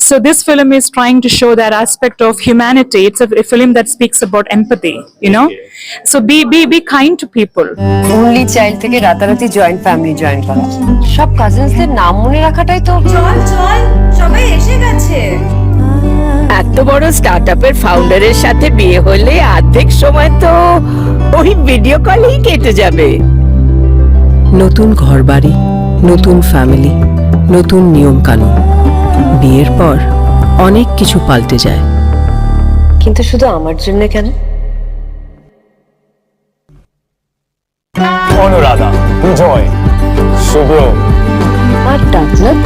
So this film is trying to show that aspect of humanity. It's a film that speaks about empathy, you know. So be kind to people. Only child থেকে রাতারাতি joint family join করা, সব কাজিনসদের নাম মনে রাখাটাই তো। চল চল সবাই এসে গেছে। এত বড় স্টার্টআপের ফাউন্ডারের সাথে বিয়ে হলে অর্ধেক সময় তো ওই ভিডিও কলেই কেটে যাবে। নতুন ঘরবাড়ি, নতুন ফ্যামিলি, নতুন নিয়ম কানুন। বিয়ের পর অনেক কিছু পাল্টে যায়, কিন্তু শুধু আমার জন্য কেন? অনুরাধা, বিজয়, শুভ্র আর ডাকলাম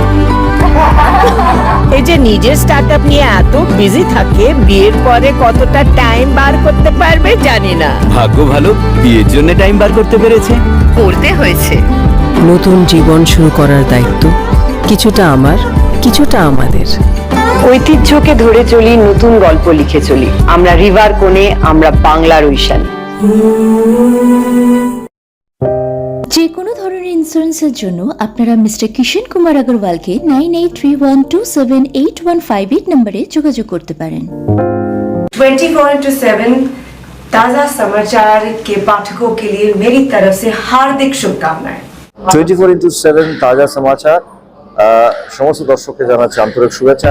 এই যে নিজের স্টার্টআপ নিয়ে এত বিজি থাকে, বিয়ের পরে কতটা টাইম বার করতে পারবে জানি না। ভাগ্য ভালো, বিয়ের জন্য টাইম বার করতে পেরেছে। করতে হয়েছে। নতুন জীবন শুরু করার দায়িত্ব কিছুটা আমার, কিছুটা আমাদের। ঐতিহ্যকে ধরে চলি, নতুন গল্প লিখে চলি। আমরা রিভার কোণে, আমরা বাংলার ঐশান। যে কোনো ধরনের ইন্স্যুরেন্সের জন্য আপনারা মিস্টার কিষণ কুমার अग्रवालকে 9831278158 নম্বরে যোগাযোগ করতে পারেন। 24/7 ताजा समाचार के पाठकों के लिए मेरी तरफ से हार्दिक शुभकामनाएं। 24/7 তাজা সমাচার সমস্ত দর্শককে জানাচ্ছি আন্তরিক শুভেচ্ছা।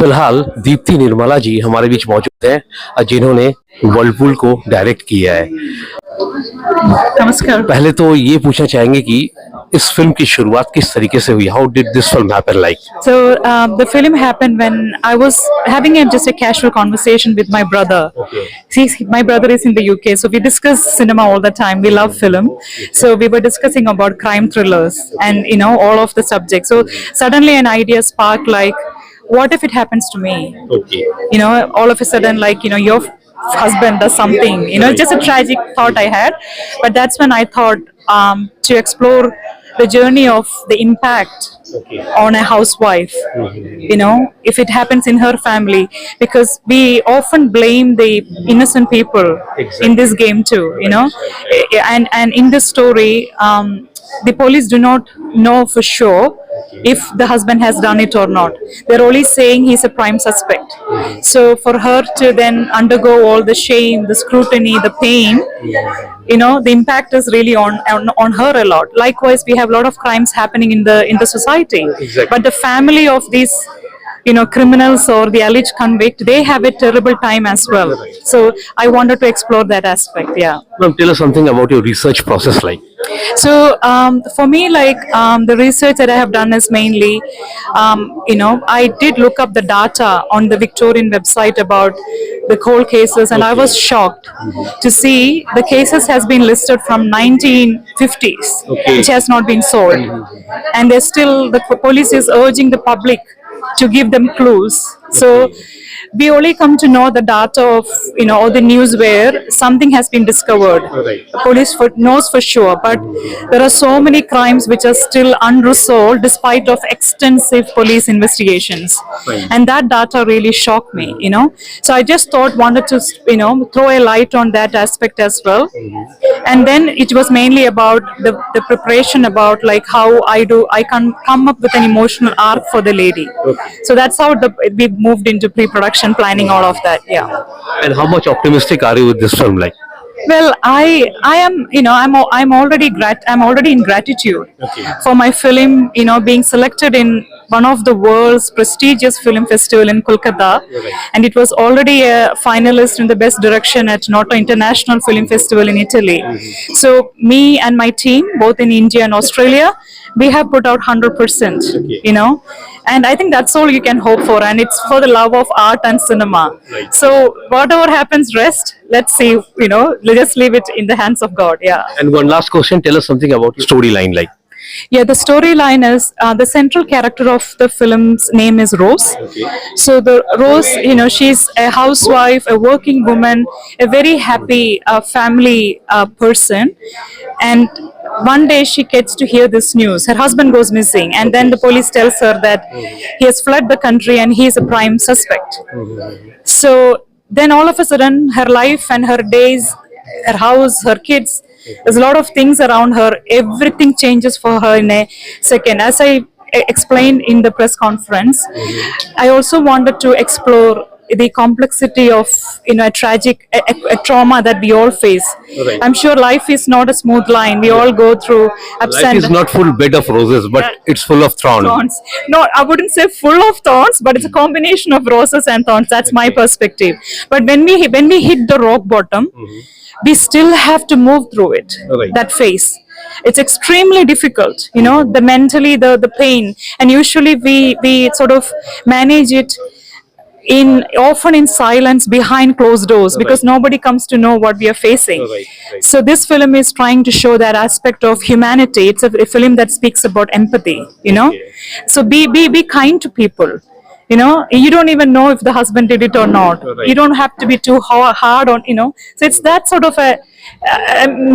फिलहाल दीप्ति निर्मला जी हमारे बीच मौजूद हैं, जिन्होंने वर्लपूल को डायरेक्ट किया है। नमस्कार। पहले तो ये पूछना चाहेंगे कि इस फिल्म की शुरुआत किस तरीके से हुई? How did this film happen like? So the film happened when I was having just a casual conversation with my brother. See, my brother is in the UK, so we discuss cinema all the time. We love film, so we were discussing about crime thrillers and all of the subjects. So suddenly an idea sparked, like, what if it happens to me? All of a sudden, like, your husband does something, just a tragic thought I had. But that's when I thought to explore the journey of the impact on a housewife, if it happens in her family, because we often blame the innocent people in this game too, and in this story, the police do not know for sure if the husband has done it or not. They're only saying he's a prime suspect. So for her to then undergo all the shame, the scrutiny, the pain, the impact is really on her a lot. Likewise, we have a lot of crimes happening in the society. Exactly. But the family of these criminals or the alleged convict, they have a terrible time as well. So I wanted to explore that aspect. Yeah. Ma'am, tell us something about your research process like. So for me, like, the research that I have done is mainly, I did look up the data on the Victorian website about the cold cases, and I was shocked to see the cases has been listed from 1950s, which has not been solved, and there's still, the police is urging the public to give them clues. So we only come to know the data of or the news where something has been discovered. The police knows for sure, but there are so many crimes which are still unresolved despite of extensive police investigations. And that data really shocked me. So I just wanted to throw a light on that aspect as well. And then it was mainly about the preparation, about like how I can come up with an emotional arc for the lady. So that's how we moved into pre-production, planning all of that. Yeah. And how much optimistic are you with this film like? Well, I am, I'm already in gratitude for my film, being selected in one of the world's prestigious film festival in Kolkata, and it was already a finalist in the best direction at Noto International Film Festival in Italy. So me and my team, both in India and Australia, we have put out 100%, And I think that's all you can hope for, and it's for the love of art and cinema. So whatever happens rest, let's see, let's just leave it in the hands of God. Yeah. And one last question, tell us something about your storyline like. Yeah, the storyline is the central character of the film's name is Rose. So the Rose, she's a housewife, a working woman, a very happy family person, and one day she gets to hear this news: her husband goes missing, and then the police tells her that he has fled the country and he is a prime suspect. So then all of a sudden her life and her days, her house, her kids, there's a lot of things around her, everything changes for her in a second. As I explained in the press conference, I also wanted to explore the complexity of a tragic a trauma that we all face. I'm sure life is not a smooth line. We all go through ups Life and is not full bed of roses, but it's full of thorns. No, I wouldn't say full of thorns, but it's a combination of roses and thorns. That's my perspective. But when we hit the rock bottom, we still have to move through it. Right. That phase. It's extremely difficult, the mentally, the pain, and usually we sort of manage it often in silence behind closed doors, because nobody comes to know what we are facing. So this film is trying to show that aspect of humanity. It's a film that speaks about empathy, so be kind to people. You don't even know if the husband did it or not. You don't have to be too hard on, so it's that sort of a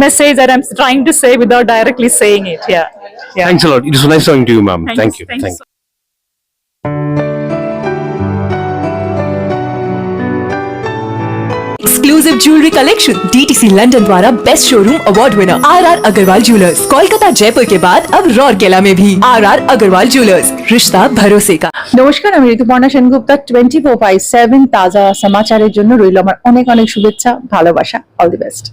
message that I'm trying to say without directly saying it. Yeah. Thanks a lot. It was nice talking to you, ma'am. Thank you. Thank you. Exclusive jewellery collection DTC London द्वारा best showroom award winner RR Agarwal jewellers, Kolkata Jaipur के बाद अब रौरकेला में भी RR Agarwal jewellers, रिश्ता भरोसे का। নমস্কার, আমি ঋতুপর্ণা সেনগুপ্তা। 24/7 তাজা সমাচারের জন্য রইল আমার অনেক অনেক শুভেচ্ছা, ভালোবাসা। All the best.